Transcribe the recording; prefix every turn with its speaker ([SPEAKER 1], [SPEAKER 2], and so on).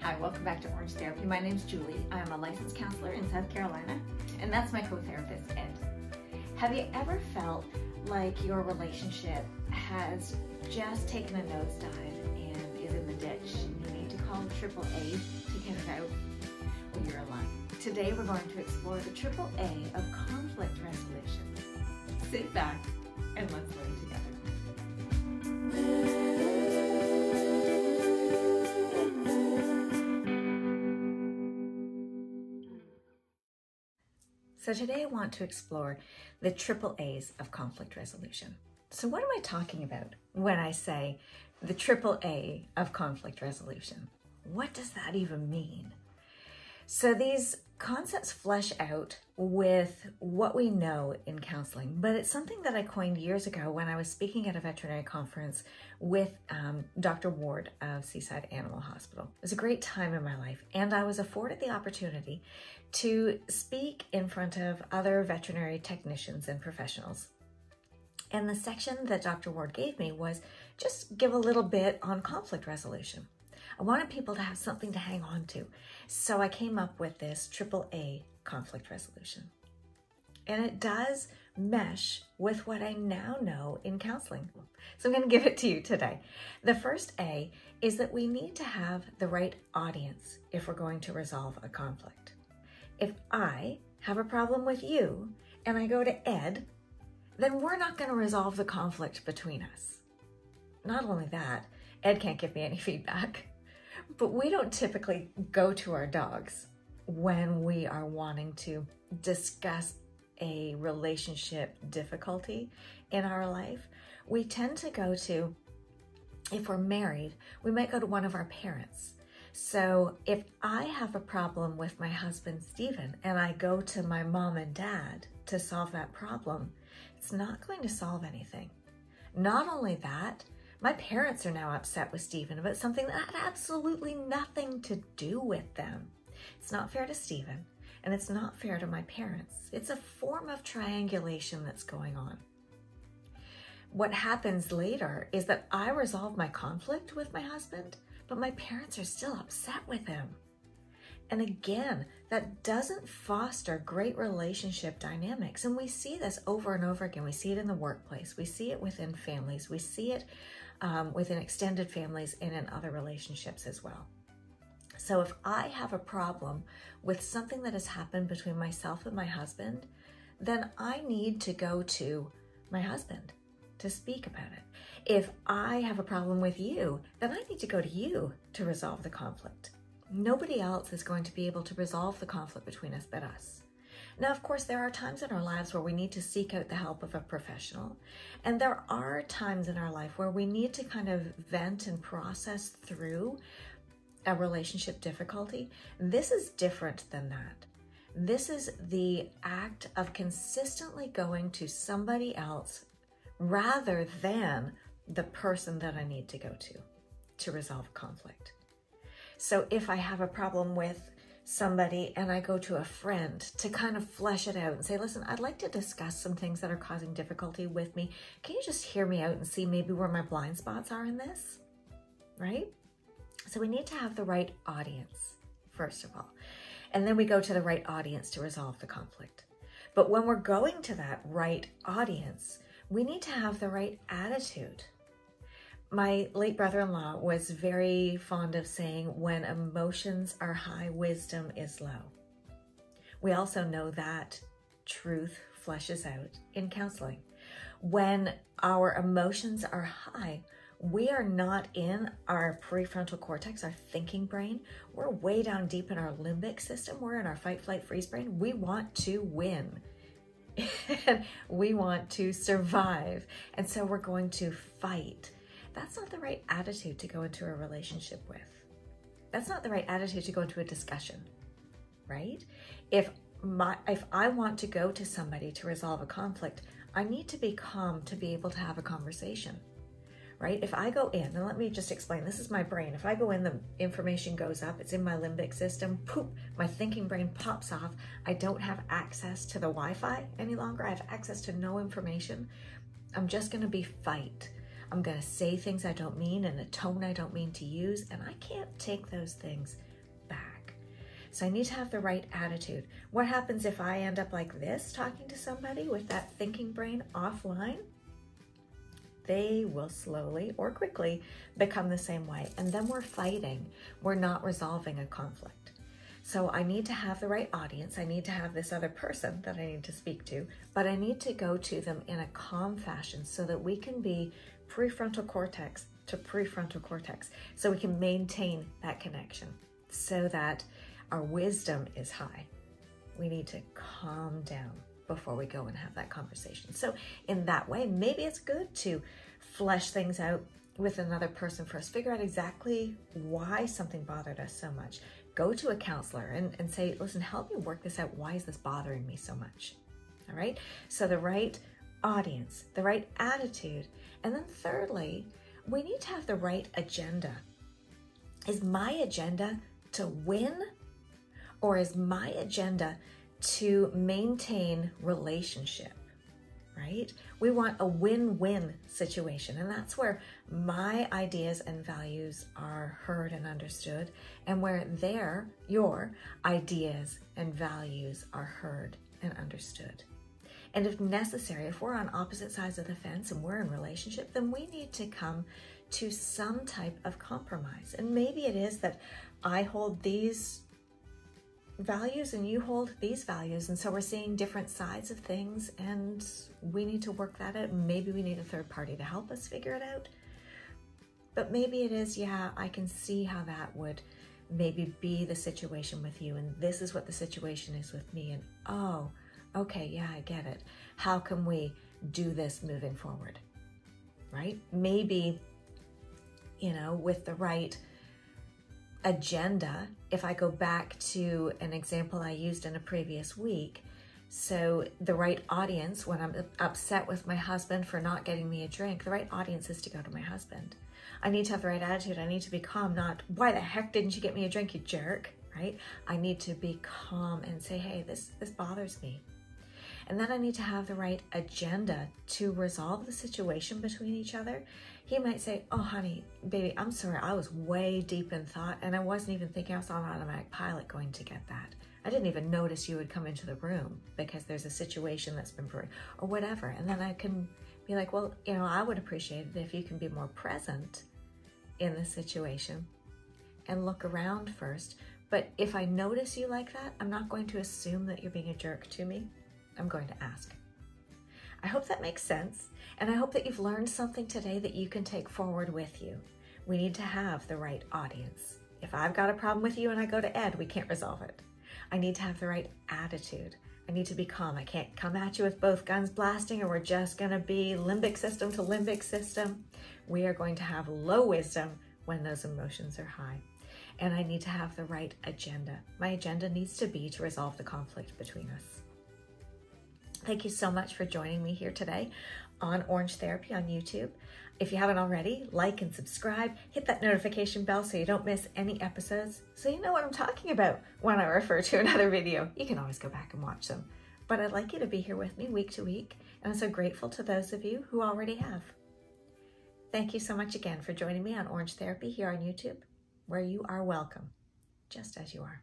[SPEAKER 1] Hi, welcome back to Orange Therapy. My name's Julie. I'm a licensed counselor in South Carolina, and that's my co-therapist, Ed. Have you ever felt like your relationship has just taken a nosedive and is in the ditch? You need to call AAA to get it out? Well, you're alone. Today we're going to explore the AAA of conflict resolution. Sit back and let's learn together. So today I want to explore the AAAs of conflict resolution. So what am I talking about when I say the AAA of conflict resolution? What does that even mean? So these concepts flesh out with what we know in counseling, but it's something that I coined years ago when I was speaking at a veterinary conference with Dr. Ward of Seaside Animal Hospital. It was a great time in my life, and I was afforded the opportunity to speak in front of other veterinary technicians and professionals. And the section that Dr. Ward gave me was just give a little bit on conflict resolution. I wanted people to have something to hang on to. So I came up with this AAA conflict resolution. And it does mesh with what I now know in counseling. So I'm going to give it to you today. The first A is that we need to have the right audience if we're going to resolve a conflict. If I have a problem with you and I go to Ed, then we're not going to resolve the conflict between us. Not only that, Ed can't give me any feedback. But we don't typically go to our dogs when we are wanting to discuss a relationship difficulty in our life. We tend to go to, if we're married, we might go to one of our parents. So if I have a problem with my husband, Stephen, and I go to my mom and dad to solve that problem, it's not going to solve anything. Not only that, my parents are now upset with Stephen about something that had absolutely nothing to do with them. It's not fair to Stephen, and it's not fair to my parents. It's a form of triangulation that's going on. What happens later is that I resolve my conflict with my husband, but my parents are still upset with him. And again, that doesn't foster great relationship dynamics. And we see this over and over again. We see it in the workplace. We see it within families. We see it within extended families and in other relationships as well. So if I have a problem with something that has happened between myself and my husband, then I need to go to my husband to speak about it. If I have a problem with you, then I need to go to you to resolve the conflict. Nobody else is going to be able to resolve the conflict between us but us. Now, of course, there are times in our lives where we need to seek out the help of a professional. And there are times in our life where we need to kind of vent and process through a relationship difficulty. This is different than that. This is the act of consistently going to somebody else rather than the person that I need to go to resolve conflict. So if I have a problem with somebody and I go to a friend to kind of flesh it out and say, listen, I'd like to discuss some things that are causing difficulty with me. Can you just hear me out and see maybe where my blind spots are in this, right? So we need to have the right audience, first of all. And then we go to the right audience to resolve the conflict. But when we're going to that right audience, we need to have the right attitude. My late brother-in-law was very fond of saying, when emotions are high, wisdom is low. We also know that truth fleshes out in counseling. When our emotions are high, we are not in our prefrontal cortex, our thinking brain. We're way down deep in our limbic system. We're in our fight, flight, freeze brain. We want to win. We want to survive. And so we're going to fight. That's not the right attitude to go into a relationship with. That's not the right attitude to go into a discussion, right? If I want to go to somebody to resolve a conflict, I need to be calm to be able to have a conversation, right? If I go in, and let me just explain, this is my brain. If I go in, the information goes up, it's in my limbic system, poop, my thinking brain pops off. I don't have access to the Wi-Fi any longer. I have access to no information. I'm just gonna be fight. I'm gonna say things I don't mean in a tone I don't mean to use, and I can't take those things So I need to have the right attitude. What happens if I end up like this, talking to somebody with that thinking brain offline? They will slowly or quickly become the same way. And then we're fighting. We're not resolving a conflict. So I need to have the right audience. I need to have this other person that I need to speak to, but I need to go to them in a calm fashion so that we can be prefrontal cortex to prefrontal cortex. So we can maintain that connection so that our wisdom is high. We need to calm down before we go and have that conversation. So in that way, maybe it's good to flesh things out with another person first. Figure out exactly why something bothered us so much. Go to a counselor and say, listen, help me work this out. Why is this bothering me so much? All right. So the right audience, the right attitude. And then thirdly, we need to have the right agenda. Is my agenda to win, or is my agenda to maintain relationship, right? We want a win-win situation, and that's where my ideas and values are heard and understood, and where your ideas and values are heard and understood. And if necessary, if we're on opposite sides of the fence and we're in relationship, then we need to come to some type of compromise. And maybe it is that I hold these values and you hold these values, and so we're seeing different sides of things, and we need to work that out. Maybe we need a third party to help us figure it out. But maybe it is, yeah, I can see how that would maybe be the situation with you, and this is what the situation is with me, and oh, okay, yeah, I get it. How can we do this moving forward, right? Maybe, with the right agenda, if I go back to an example I used in a previous week, so the right audience, when I'm upset with my husband for not getting me a drink, the right audience is to go to my husband. I need to have the right attitude. I need to be calm, not, why the heck didn't you get me a drink, you jerk, right? I need to be calm and say, hey, this bothers me. And then I need to have the right agenda to resolve the situation between each other. He might say, oh, honey, baby, I'm sorry. I was way deep in thought and I wasn't even thinking. I was on automatic pilot going to get that. I didn't even notice you would come into the room because there's a situation that's been brewing or whatever. And then I can be like, well, I would appreciate it if you can be more present in the situation and look around first. But if I notice you like that, I'm not going to assume that you're being a jerk to me. I'm going to ask. I hope that makes sense, and I hope that you've learned something today that you can take forward with you. We need to have the right audience. If I've got a problem with you and I go to Ed, we can't resolve it. I need to have the right attitude. I need to be calm. I can't come at you with both guns blasting, or we're just going to be limbic system to limbic system. We are going to have low wisdom when those emotions are high. And I need to have the right agenda. My agenda needs to be to resolve the conflict between us. Thank you so much for joining me here today on Orange Therapy on YouTube. If you haven't already, like and subscribe, hit that notification bell so you don't miss any episodes, so you know what I'm talking about when I refer to another video. You can always go back and watch them. But I'd like you to be here with me week to week, and I'm so grateful to those of you who already have. Thank you so much again for joining me on Orange Therapy here on YouTube, where you are welcome, just as you are.